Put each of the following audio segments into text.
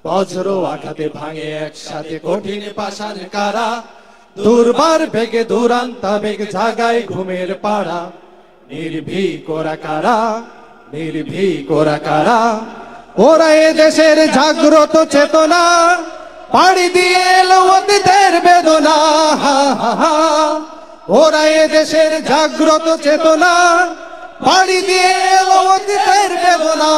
বজ্র আঘাতে ভাঙে একসাথে কঠিন পাষাণ কারা, দুর্বার বেগে দুরান্তা বেগ জাগায় ঘুমের পাড়া। নির্ভীক ওরা কারা, নির্ভীক ওরা কারা, ওরা এ দেশের জাগ্রত চেতনা, পাড়ি দিয়ে এলো অতীতের বেদনা। হা হা হা, ওরা এ দেশের জাগ্রত চেতনা, পাড়ি দিয়ে এলো অতীতের বেদনা।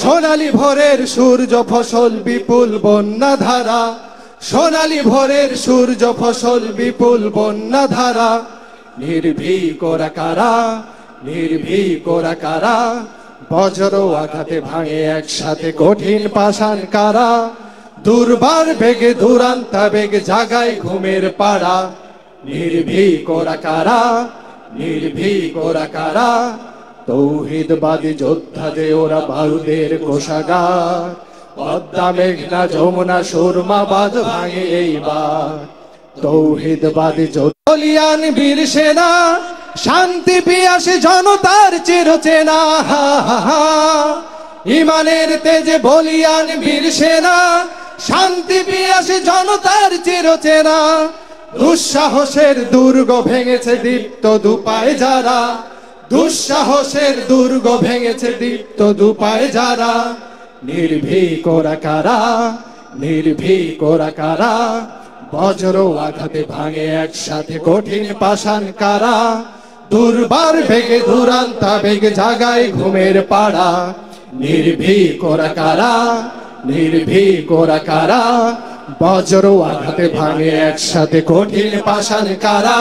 সোনালী ভোরের সূর্য ফসল বিপুল বন্যা ধারা, সোনালী ভোরের সূর্য ফসল বিপুল বন্যা ধারা। নির্ভীক ওরা কারা, নির্ভীক ওরা কারা, বজ্র আঘাতে ভাঙে একসাথে কঠিন পাষাণ কারা, দুর্বার বেগে দুরান্তা বেগ জাগায় ঘুমের পাড়া। নির্ভীক ওরা কারা, নির্ভীক ওরা কারা, তৌহিদবাদী যোদ্ধা যে ওরা বারুদের কোষাগার। পদ্মা মেঘনা যমুনা সুরমা বাঁধ ভাঙে এইবার, তৌহিদবাদী যোদ্ধা বলিয়ান বীর সেনা, শান্তি পিয়াসী জনতার চিরচেনা। হা হা হা, ইমানের তেজে বলিয়ান বীর সেনা, শান্তি পিয়াসী জনতার চিরচেনা। দুঃসাহসের দুর্গ ভেঙেছে দীপ্ত দুপায় যারা, দুঃসাহসের দুর্গ ভেঙেছে দীপ্ত দুপায় যারা। নির্ভীক ওরা কারা, নির্ভীক ওরা কারা, বজ্র আঘাতে ভাঙে একসাথে কঠিন পাষাণ কারা, দুর্বার বেগে দুরান্তা বেগ জাগায় ঘুমের পাড়া। নির্ভীক ওরা কারা, নির্ভীক ওরা কারা, বজ্র আঘাতে ভাঙে একসাথে কঠিন পাষাণ কারা,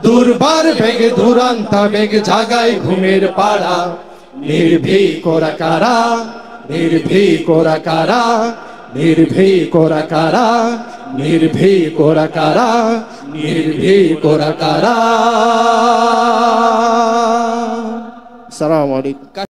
দুর্বার বেগে দুরান্তা বেগ জাগায় ঘুমের পাড়া। নির্ভীক ওরা কারা, নির্ভীক ওরা কারা, নির্ভীক ওরা কারা, নির্ভীক ওরা কারা, নির্ভীক ওরা কারা। আসসালামু আলাইকুম।